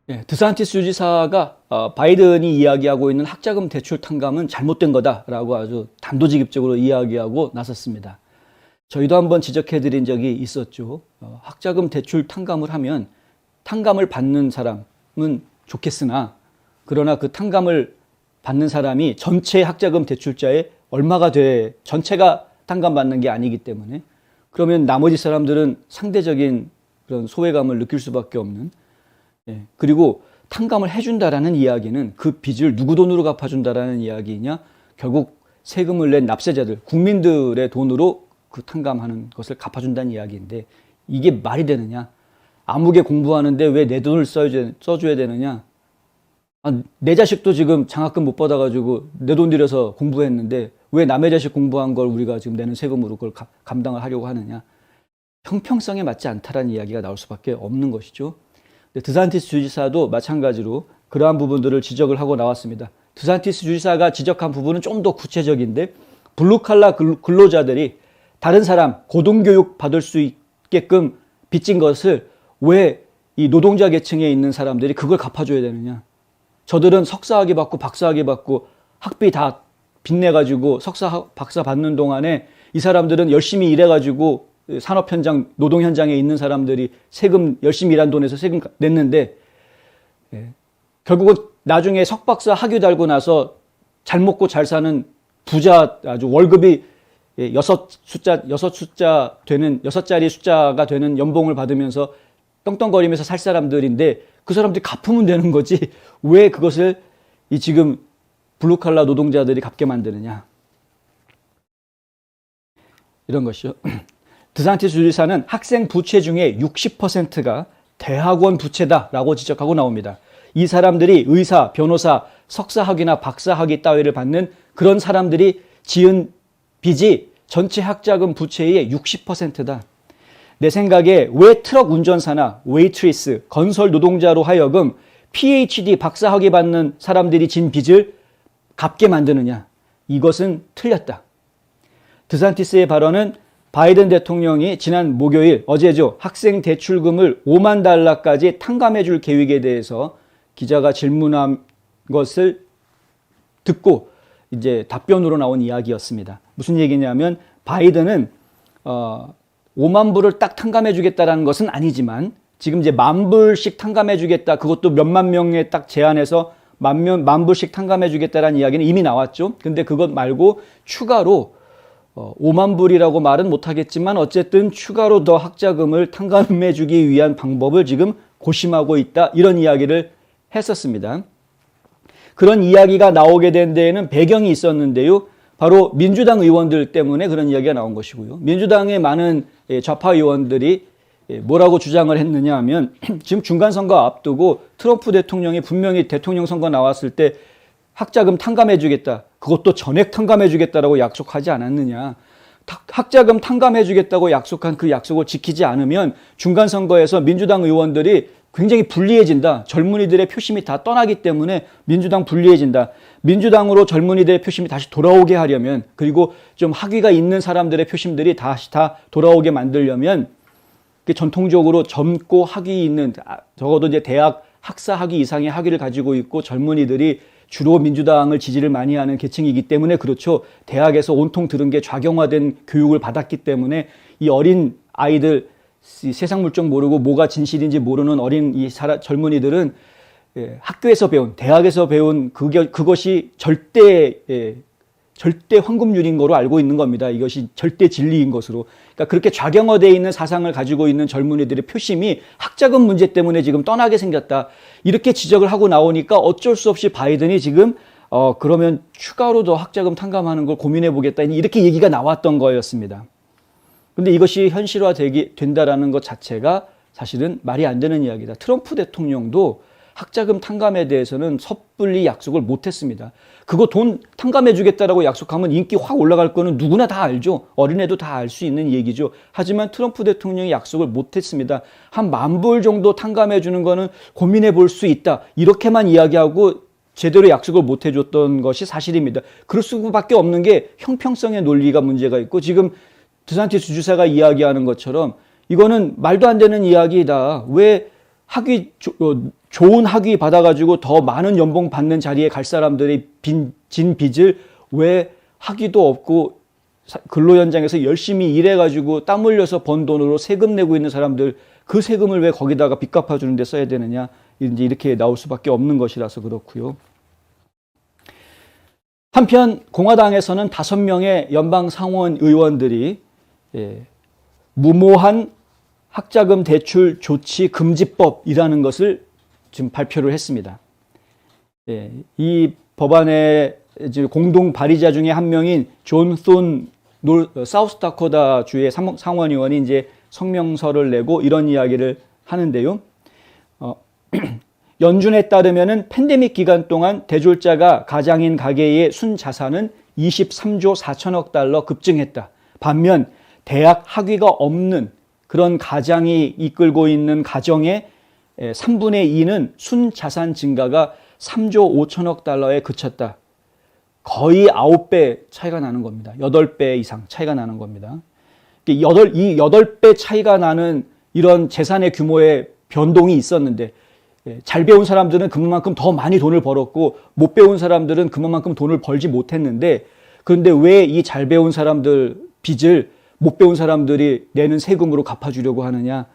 예, 드산티스 주지사가 바이든이 이야기하고 있는 학자금 대출 탕감은 잘못된 거다라고 아주 단도직입적으로 이야기하고 나섰습니다. 저희도 한번 지적해드린 적이 있었죠. 학자금 대출 탕감을 하면 탕감을 받는 사람은 좋겠으나 그러나 그 탕감을 받는 사람이 전체 학자금 대출자의 얼마가 전체가 탕감받는 게 아니기 때문에 그러면 나머지 사람들은 상대적인 그런 소외감을 느낄 수밖에 없는, 그리고 탕감을 해준다라는 이야기는 그 빚을 누구 돈으로 갚아준다라는 이야기냐, 결국 세금을 낸 납세자들, 국민들의 돈으로 그 탕감하는 것을 갚아준다는 이야기인데 이게 말이 되느냐. 아무개 공부하는데 왜 내 돈을 써줘야 되느냐. 내 자식도 지금 장학금 못 받아가지고 내 돈 들여서 공부했는데 왜 남의 자식 공부한 걸 우리가 지금 내는 세금으로 그걸 감당을 하려고 하느냐. 형평성에 맞지 않다라는 이야기가 나올 수밖에 없는 것이죠. 드산티스 주지사도 마찬가지로 그러한 부분들을 지적을 하고 나왔습니다. 드산티스 주지사가 지적한 부분은 좀 더 구체적인데 블루칼라 근로자들이 다른 사람 고등교육 받을 수 있게끔 빚진 것을 왜 이 노동자 계층에 있는 사람들이 그걸 갚아줘야 되느냐. 저들은 석사학위 받고 박사학위 받고 학비 다 빚내가지고 석사 박사 받는 동안에 이 사람들은 열심히 일해가지고 산업 현장, 노동 현장에 있는 사람들이 세금 열심히 일한 돈에서 세금 냈는데, 결국은 나중에 석박사 학위 달고 나서 잘 먹고 잘 사는 부자, 아주 월급이 6자리 숫자가 되는 연봉을 받으면서 떵떵거리면서 살 사람들인데 그 사람들이 갚으면 되는 거지 왜 그것을 이 지금 블루칼라 노동자들이 갚게 만드느냐. 이런 것이요. 드산티스 주지사는 학생 부채 중에 60%가 대학원 부채다라고 지적하고 나옵니다. 이 사람들이 의사, 변호사, 석사학위나 박사학위 따위를 받는 그런 사람들이 지은 빚이 전체 학자금 부채의 60%다. 내 생각에 왜 트럭 운전사나 웨이트리스, 건설 노동자로 하여금 PhD 박사학위 받는 사람들이 진 빚을 갚게 만드느냐. 이것은 틀렸다. 드산티스의 발언은 바이든 대통령이 지난 목요일, 어제죠, 학생 대출금을 5만 달러까지 탕감해 줄 계획에 대해서 기자가 질문한 것을 듣고 이제 답변으로 나온 이야기였습니다. 무슨 얘기냐면 바이든은 5만 불을 딱 탕감해 주겠다라는 것은 아니지만 지금 이제 10,000불씩 탕감해 주겠다. 그것도 몇만 명에 딱 제한해서 만 불씩 탕감해 주겠다라는 이야기는 이미 나왔죠. 근데 그것 말고 추가로 5만 불이라고 말은 못하겠지만 어쨌든 추가로 더 학자금을 탕감해 주기 위한 방법을 지금 고심하고 있다. 이런 이야기를 했었습니다. 그런 이야기가 나오게 된 데에는 배경이 있었는데요. 바로 민주당 의원들 때문에 그런 이야기가 나온 것이고요. 민주당의 많은 좌파 의원들이 뭐라고 주장을 했느냐 하면 지금 중간선거 앞두고 트럼프 대통령이 분명히 대통령 선거 나왔을 때 학자금 탕감해 주겠다. 그것도 전액 탕감해 주겠다라고 약속하지 않았느냐. 학자금 탕감해 주겠다고 약속한 그 약속을 지키지 않으면 중간선거에서 민주당 의원들이 굉장히 불리해진다. 젊은이들의 표심이 다 떠나기 때문에 민주당 불리해진다. 민주당으로 젊은이들의 표심이 다시 돌아오게 하려면, 그리고 좀 학위가 있는 사람들의 표심들이 다시 다 돌아오게 만들려면 전통적으로 젊고 학위 있는, 적어도 이제 대학 학사 학위 이상의 학위를 가지고 있고 젊은이들이 주로 민주당을 지지를 많이 하는 계층이기 때문에 그렇죠. 대학에서 온통 들은 게 좌경화된 교육을 받았기 때문에 이 어린 아이들, 세상 물정 모르고 뭐가 진실인지 모르는 어린 이 젊은이들은 학교에서 배운, 대학에서 배운 그것이 절대 황금률인 거로 알고 있는 겁니다. 이것이 절대 진리인 것으로. 그러니까 그렇게 좌경화되어 있는 사상을 가지고 있는 젊은이들의 표심이 학자금 문제 때문에 지금 떠나게 생겼다. 이렇게 지적을 하고 나오니까 어쩔 수 없이 바이든이 지금 그러면 추가로 더 학자금 탕감하는 걸 고민해 보겠다. 이렇게 얘기가 나왔던 거였습니다. 근데 이것이 현실화된다라는 것 자체가 사실은 말이 안 되는 이야기다. 트럼프 대통령도 학자금 탕감에 대해서는 섣불리 약속을 못했습니다. 그거 돈 탕감해 주겠다라고 약속하면 인기 확 올라갈 거는 누구나 다 알죠. 어린애도 다 알 수 있는 얘기죠. 하지만 트럼프 대통령이 약속을 못했습니다. 한 10,000불 정도 탕감해 주는 거는 고민해 볼 수 있다. 이렇게만 이야기하고 제대로 약속을 못 해줬던 것이 사실입니다. 그럴 수밖에 없는 게 형평성의 논리가 문제가 있고 지금 드산티스 주지사가 이야기하는 것처럼 이거는 말도 안 되는 이야기다. 왜 좋은 학위 받아가지고 더 많은 연봉 받는 자리에 갈 사람들이 진 빚을 왜 학위도 없고 근로 현장에서 열심히 일해가지고 땀 흘려서 번 돈으로 세금 내고 있는 사람들 그 세금을 왜 거기다가 빚 갚아주는 데 써야 되느냐, 이제 이렇게 나올 수밖에 없는 것이라서 그렇고요. 한편 공화당에서는 5명의 연방 상원 의원들이 무모한 학자금 대출 조치 금지법이라는 것을 지금 발표를 했습니다. 이 법안의 공동 발의자 중에 한 명인 존 쏜 사우스다코타 주의 상원 의원이 이제 성명서를 내고 이런 이야기를 하는데요. 연준에 따르면은 팬데믹 기간 동안 대졸자가 가장인 가계의 순자산은 23조 4천억 달러 급증했다. 반면 대학 학위가 없는 그런 가장이 이끌고 있는 가정의 3분의 2는 순자산 증가가 3조 5천억 달러에 그쳤다. 거의 9배 차이가 나는 겁니다. 8배 이상 차이가 나는 겁니다. 이 8배 차이가 나는 이런 재산의 규모의 변동이 있었는데 잘 배운 사람들은 그만큼 더 많이 돈을 벌었고 못 배운 사람들은 그만큼 돈을 벌지 못했는데, 그런데 왜 이 잘 배운 사람들 빚을 못 배운 사람들이 내는 세금으로 갚아주려고 하느냐.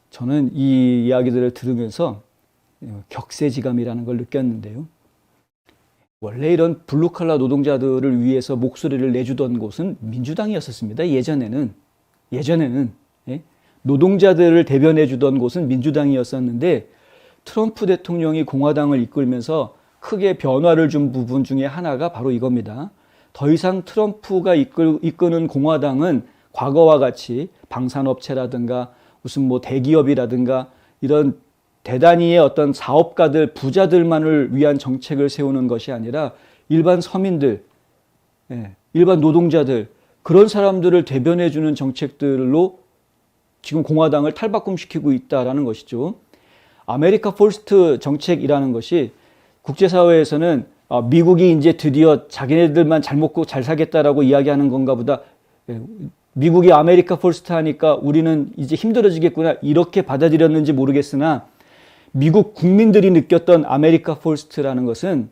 저는 이 이야기들을 들으면서 격세지감이라는 걸 느꼈는데요. 원래 이런 블루칼라 노동자들을 위해서 목소리를 내주던 곳은 민주당이었습니다. 예전에는 노동자들을 대변해 주던 곳은 민주당이었었는데 트럼프 대통령이 공화당을 이끌면서 크게 변화를 준 부분 중에 하나가 바로 이겁니다. 더 이상 트럼프가 이끄는 공화당은 과거와 같이 방산업체라든가 무슨 뭐 대기업이라든가 이런 대단히의 어떤 사업가들, 부자들만을 위한 정책을 세우는 것이 아니라 일반 서민들, 일반 노동자들, 그런 사람들을 대변해 주는 정책들로 지금 공화당을 탈바꿈시키고 있다는 것이죠. 아메리카 퍼스트 정책이라는 것이 국제사회에서는 미국이 이제 드디어 자기네들만 잘 먹고 잘 살겠다라고 이야기하는 건가 보다, 미국이 아메리카 퍼스트 하니까 우리는 이제 힘들어지겠구나, 이렇게 받아들였는지 모르겠으나 미국 국민들이 느꼈던 아메리카 퍼스트라는 것은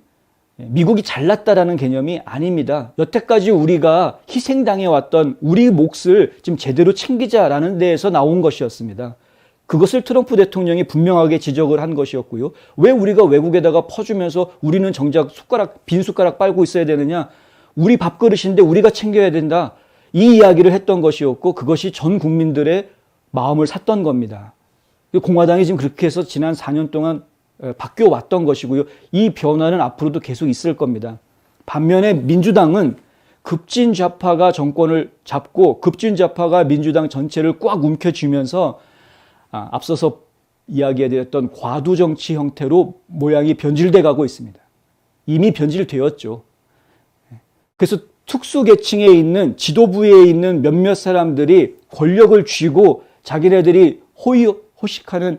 미국이 잘났다라는 개념이 아닙니다. 여태까지 우리가 희생당해왔던 우리 몫을 지금 제대로 챙기자라는 데에서 나온 것이었습니다. 그것을 트럼프 대통령이 분명하게 지적을 한 것이었고요. 왜 우리가 외국에다가 퍼주면서 우리는 정작 빈 숟가락 빨고 있어야 되느냐. 우리 밥그릇인데 우리가 챙겨야 된다. 이 이야기를 했던 것이었고 그것이 전 국민들의 마음을 샀던 겁니다. 공화당이 지금 그렇게 해서 지난 4년 동안 바뀌어 왔던 것이고요. 이 변화는 앞으로도 계속 있을 겁니다. 반면에 민주당은 급진 좌파가 정권을 잡고 급진 좌파가 민주당 전체를 꽉 움켜쥐면서 앞서서 이야기해드렸던 과두 정치 형태로 모양이 변질돼 가고 있습니다. 이미 변질되었죠. 그래서 특수계층에 있는 지도부에 있는 몇몇 사람들이 권력을 쥐고 자기네들이 호식하는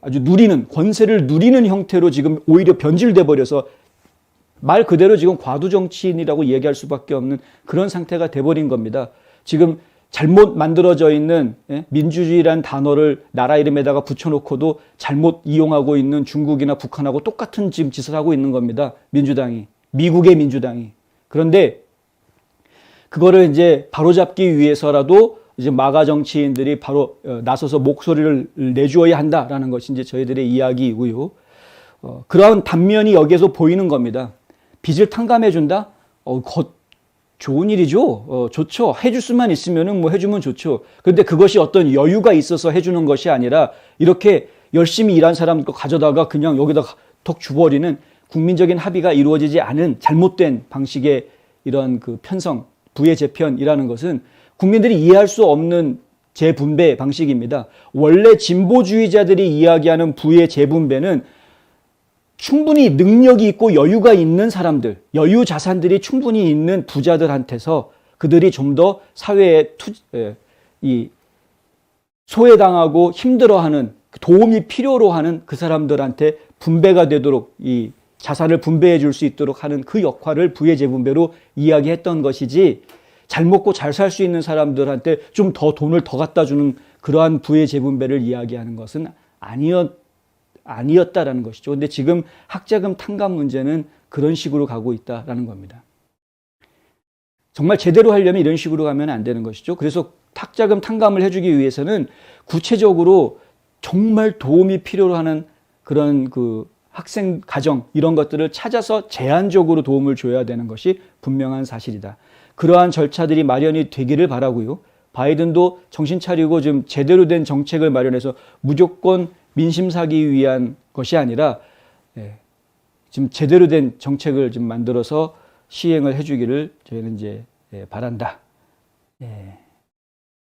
아주 권세를 누리는 형태로 지금 오히려 변질돼 버려서 말 그대로 지금 과두 정치인이라고 얘기할 수밖에 없는 그런 상태가 돼버린 겁니다. 지금 잘못 만들어져 있는 민주주의란 단어를 나라 이름에다가 붙여놓고도 잘못 이용하고 있는 중국이나 북한하고 똑같은 지금 짓을 하고 있는 겁니다. 민주당이, 미국의 민주당이. 그런데 그거를 이제 바로잡기 위해서라도 이제 마가 정치인들이 바로 나서서 목소리를 내주어야 한다라는 것이 이제 저희들의 이야기이고요. 그런 단면이 여기에서 보이는 겁니다. 빚을 탕감해준다? 좋은 일이죠. 좋죠. 해줄 수만 있으면은 뭐 해주면 좋죠. 그런데 그것이 어떤 여유가 있어서 해주는 것이 아니라 이렇게 열심히 일한 사람 거 가져다가 그냥 여기다 턱 주버리는 국민적인 합의가 이루어지지 않은 잘못된 방식의 이런 그 편성, 부의 재편이라는 것은 국민들이 이해할 수 없는 재분배 방식입니다. 원래 진보주의자들이 이야기하는 부의 재분배는 충분히 능력이 있고 여유가 있는 사람들, 여유 자산들이 충분히 있는 부자들한테서 그들이 좀 더 사회에 소외당하고 힘들어하는, 도움이 필요로 하는 그 사람들한테 분배가 되도록 이 자산을 분배해 줄 수 있도록 하는 그 역할을 부의 재분배로 이야기했던 것이지, 잘 먹고 잘 살 수 있는 사람들한테 좀 더 돈을 더 갖다 주는 그러한 부의 재분배를 이야기하는 것은 아니었다라는 것이죠. 근데 지금 학자금 탕감 문제는 그런 식으로 가고 있다라는 겁니다. 정말 제대로 하려면 이런 식으로 가면 안 되는 것이죠. 그래서 학자금 탕감을 해주기 위해서는 구체적으로 정말 도움이 필요로 하는 그런 그 학생 가정 이런 것들을 찾아서 제한적으로 도움을 줘야 되는 것이 분명한 사실이다. 그러한 절차들이 마련이 되기를 바라고요. 바이든도 정신 차리고 좀 제대로 된 정책을 마련해서 무조건 민심 사기 위한 것이 아니라 지금 제대로 된 정책을 좀 만들어서 시행을 해주기를 저희는 이제 바란다.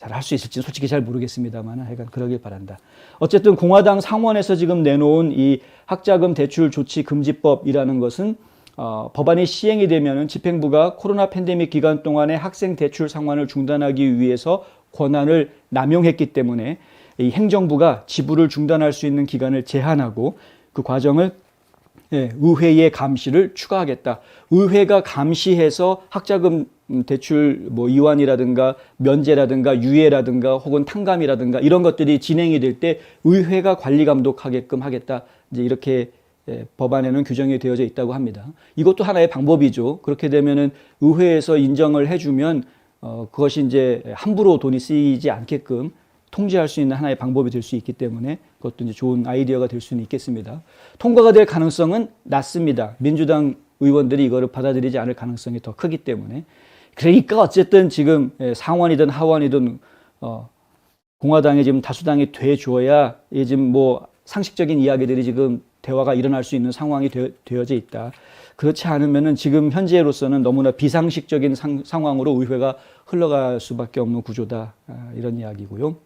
잘 할 수 있을지는 솔직히 잘 모르겠습니다만 하여간 그러길 바란다. 어쨌든 공화당 상원에서 지금 내놓은 이 학자금 대출 조치 금지법이라는 것은 법안이 시행이 되면은 집행부가 코로나 팬데믹 기간 동안에 학생 대출 상환을 중단하기 위해서 권한을 남용했기 때문에 이 행정부가 지불을 중단할 수 있는 기간을 제한하고 그 과정을 의회의 감시를 추가하겠다. 의회가 감시해서 학자금 대출 뭐 이완이라든가 면제라든가 유예라든가 혹은 탕감이라든가 이런 것들이 진행이 될 때 의회가 관리 감독하게끔 하겠다. 이제 이렇게 법안에는 규정이 되어져 있다고 합니다. 이것도 하나의 방법이죠. 그렇게 되면은 의회에서 인정을 해주면 그것이 이제 함부로 돈이 쓰이지 않게끔 통제할 수 있는 하나의 방법이 될 수 있기 때문에 그것도 이제 좋은 아이디어가 될 수는 있겠습니다. 통과가 될 가능성은 낮습니다. 민주당 의원들이 이거를 받아들이지 않을 가능성이 더 크기 때문에. 그러니까 어쨌든 지금 상원이든 하원이든 공화당이 지금 다수당이 돼줘야 지금 뭐 상식적인 이야기들이 지금 대화가 일어날 수 있는 상황이 되어져 있다. 그렇지 않으면은 지금 현재로서는 너무나 비상식적인 상황으로 의회가 흘러갈 수밖에 없는 구조다. 이런 이야기고요.